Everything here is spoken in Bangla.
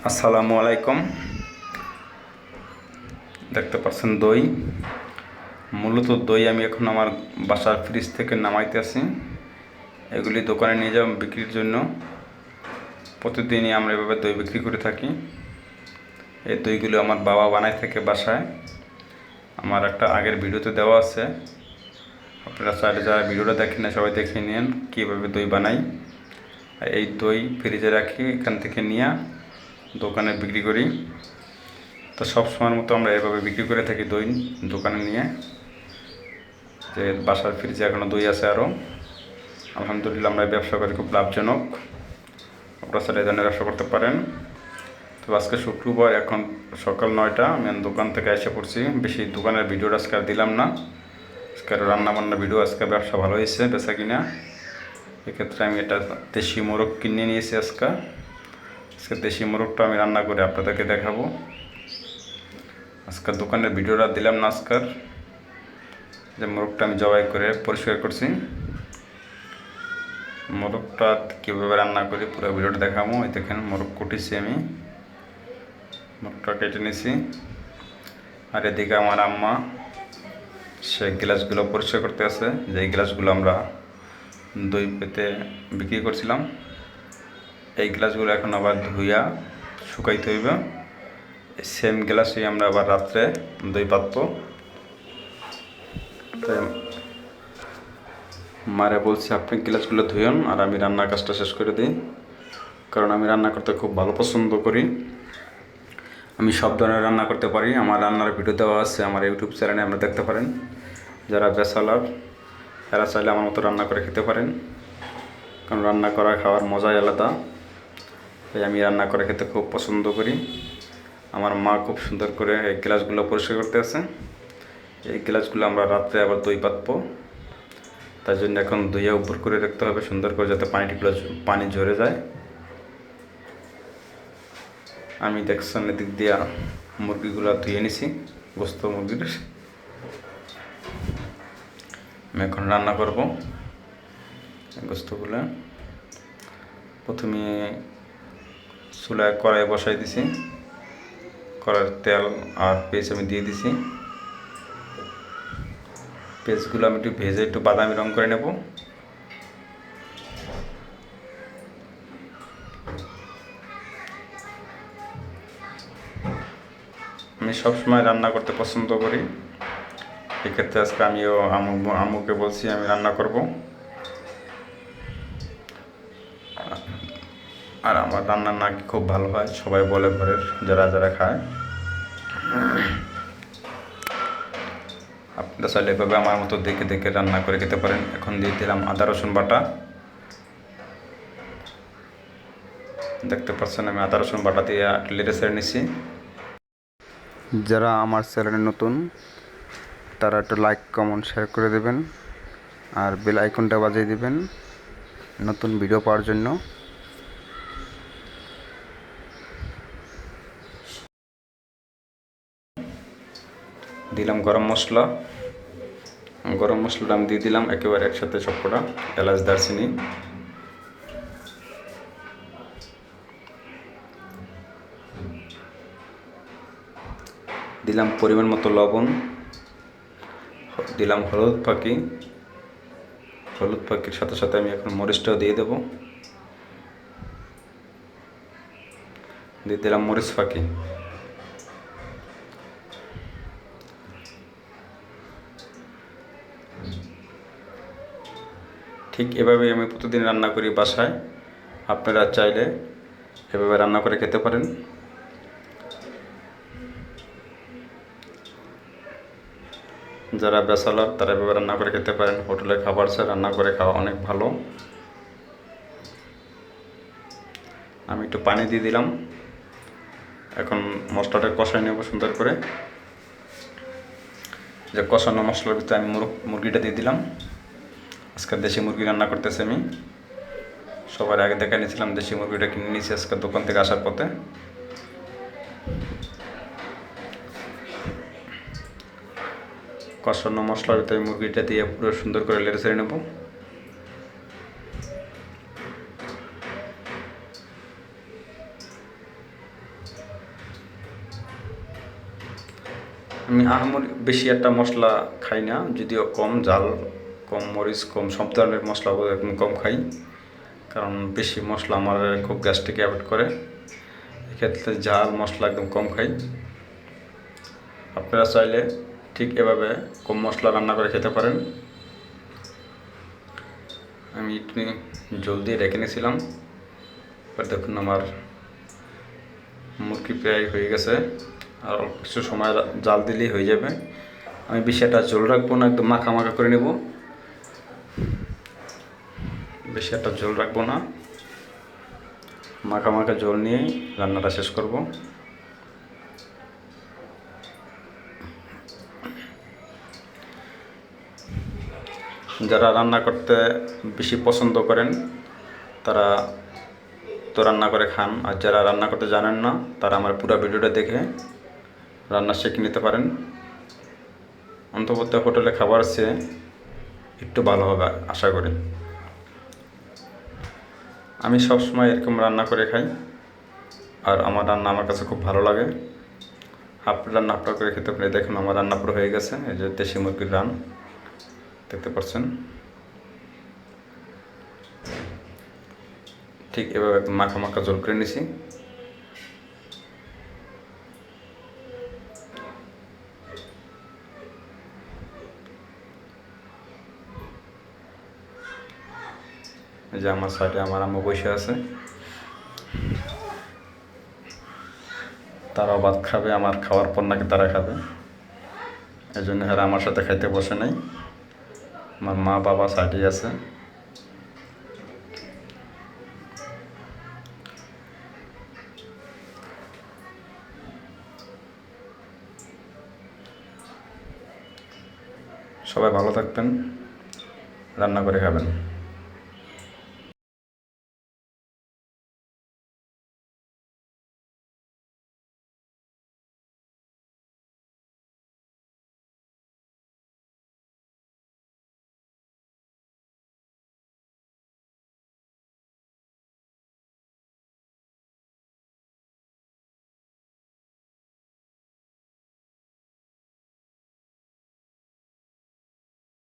আসসালামু আলাইকুম। দেখতে পাচ্ছেন দই। মূলত দই আমি এখন আমার বাসার ফ্রিজ থেকে নামাইতেছি। এগুলি দোকানে নিয়ে যাওয়া বিক্রির জন্য। প্রতিদিনই আমরা এভাবে দই বিক্রি করে থাকি। এই দইগুলো আমার বাবা বানায় থাকে বাসায়। আমার একটা আগের ভিডিওতে দেওয়া আছে, আপনারা চাইলে যারা ভিডিওটা দেখেন না সবাই দেখে নিন কীভাবে দই বানাই। এই দই ফ্রিজে রাখি, এখান থেকে নিয়ে দোকানে বিক্রি করি। তো সব সময়ের মতো আমরা এভাবে বিক্রি করে থাকি দই দোকানে নিয়ে। যে বাসার ফ্রিজে এখনও দই আছে আরও। আলহামদুলিল্লাহ আমরা ব্যবসা করি খুব লাভজনক। আপনারা সাথে এই ধরনের ব্যবসা করতে পারেন। তো আজকে শুক্রবার, এখন সকাল 9টা, আমি দোকান থেকে এসে পড়ছি। বেশি দোকানের ভিডিওটা আজকে আর দিলাম না। আজকে রান্নাবান্না ভিডিও, আজকে ব্যবসা ভালো হয়েছে বেচা কিনা। এক্ষেত্রে আমি এটা দেশি মোরগ কিনে নিয়েছি। আজকে দেশি মোরগটা আমি রান্না করে আপনাদেরকে দেখাবো। আজকের দোকানের ভিডিওটা দিলাম না। আজকের যে মোরগটা আমি জবাই করে পরিষ্কার করছি, মোরগটা কীভাবে রান্না করি পুরো ভিডিওটা দেখাবো। এই দেখেন মোরগ কুটিছি, আমি মোরগটা কেটে নিয়েছি। আর এদিকে আমার আম্মা সে গ্লাসগুলো পরিষ্কার করতে আছে, যে গ্লাসগুলো আমরা দই পেতে বিক্রি করছিলাম। এই গ্লাসগুলো এখন আবার ধুইয়া শুকাইতে হইবে। সেম গ্লাসেই আমরা আবার রাত্রে দই পাতবো। তাই মারে বলছি আপনি গ্লাসগুলো ধুয়েন আর আমি রান্নার কাজটা শেষ করে দিই, কারণ আমি রান্না করতে খুব ভালো পছন্দ করি। আমি সব ধরনের রান্না করতে পারি। আমার রান্নার ভিডিও দেওয়া আছে আমার ইউটিউব চ্যানেলে, আপনারা দেখতে পারেন। যারা ব্যাচেলর এরা চাইলে আমার মতো রান্না করে খেতে পারেন, কারণ রান্না করা খাওয়ার মজাই আলাদা। তাই আমি রান্না করে খেতে খুব পছন্দ করি। আমার মা খুব সুন্দর করে এই গ্লাসগুলো পরিষ্কার করতে আছে। এই গ্লাসগুলো আমরা রাত্রে আবার দই পাতবো। তার জন্য এখন দইয়া উপর করে রাখতে হবে সুন্দর করে, যাতে পানি ঝরে যায়। আমি দেখছেন এদিক দিয়া মুরগিগুলো ধুয়ে নিছি, গোস্ত মুরগির। আমি এখন রান্না করব গোস্তগুলো। প্রথমে চুলায় কড়াই বসাই দিছি, কড়াইয়ের তেল আর পেঁয়াজ আমি দিয়ে দিছি। পেঁয়াজগুলো আমি একটু ভেজে একটু বাদামি রং করে নেব। আমি সবসময় রান্না করতে পছন্দ করি। এক্ষেত্রে আজকে আমিও আম্মুকে বলছি আমি রান্না করব। আর আমার রান্না নাকি খুব ভালো হয়, সবাই বলে ঘরের যারা যারা খায়। আপনারা চাইলে এভাবে আমার মতো দেখে দেখে রান্না করে খেতে পারেন। এখন দিয়ে দিলাম আদা রসুন বাটা। দেখতে পাচ্ছেন আমি আদা রসুন বাটা দিয়ে লেড়ে ছেড়ে নিছি। যারা আমার চ্যানেলে নতুন তারা একটু লাইক কমেন্ট শেয়ার করে দেবেন, আর বেল আইকনটা বাজিয়ে দিবেন নতুন ভিডিও পাওয়ার জন্য। দিলাম গরম মশলাটা আমি দিয়ে দিলাম একেবারে একসাথে সবকটা, এলাচ দারচিনি। দিলাম পরিমাণ মতো লবণ, দিলাম হলুদ পাখির সাথে সাথে আমি এখন মরিচটাও দিয়ে দেবো। দিয়ে দিলাম মরিচ ফাঁকি। ঠিক এভাবেই আমি প্রতিদিন রান্না করি বাসায়। আপনারা চাইলে এভাবে রান্না করে খেতে পারেন। যারা ব্যাচেলর তারা এভাবে রান্না করে খেতে পারেন। হোটেলে খাবার চেয়ে রান্না করে খাওয়া অনেক ভালো। আমি একটু পানি দিয়ে দিলাম। এখন মশলাটা কষাই নেব সুন্দর করে। যে কষানো মশলার ভিতরে আমি মুরগিটা দিয়ে দিলাম। আজকে দেশি মুরগি রান্না করতেছি আমি। সবার আগে দেখা নিয়েছিলাম, দেশি মুরগিটা কিনে নিয়েছি আজকে দোকান থেকে আসার পথে। কষানো মশলার ভিতরে মুরগিটা দিয়ে পুরো সুন্দর করে নেড়ে ছেড়ে নেব। আমি আহামরি বেশি একটা মশলা খাই না, যদিও কম ঝাল, কম মরিচ, কম সব ধরনের মশলা একদম কম খাই, কারণ বেশি মশলা আমার খুব গ্যাস্ট্রিক অ্যাফেক্ট করে। এক্ষেত্রে ঝাল মশলা একদম কম খাই। আপনারা চাইলে ঠিক এভাবে কম মশলা রান্না করে খেতে পারেন। আমি একটু জল দিয়ে রেখে নিয়েছিলাম, এবার দেখুন আমার মুরগি প্রায় হয়ে গেছে, আর অল্প কিছু সময় জাল দিলেই হয়ে যাবে। আমি বেশি একটা ঝোল রাখবো না, একদম মাখা মাখা করে নেব, বেশি একটা ঝোল রাখবো না, মাখা মাখা ঝোল নিয়েই রান্নাটা শেষ করব। যারা রান্না করতে বেশি পছন্দ করেন তারা তো রান্না করে খান, আর যারা রান্না করতে জানেন না তারা আমার পুরো ভিডিওটা দেখে রান্না শিখে নিতে পারেন। অন্তত হোটেলে খাবার চেয়ে একটু ভালো হবে আশা করি। আমি সবসময় এরকম রান্না করে খাই, আর আমার রান্না আমার কাছে খুব ভালো লাগে। আপনি রান্না আপনার করে খেতে পারে। দেখুন আমার রান্না পুরো হয়ে গেছে, এই যে দেশি মুরগির রান দেখতে পাচ্ছেন। ঠিক এভাবে একদম মাখা মাখা ঝোল করে নিছি। এই যে আমার সাইডে আমার আম্মু বসে আছে, তারাও ভাত খাবে, আমার খাওয়ার পর নাকি তারা খাবে, এই জন্য এরা আমার সাথে খাইতে বসে নাই। আমার মা বাবা সাইডেই আছে। সবাই ভালো থাকবেন, রান্না করে খাবেন।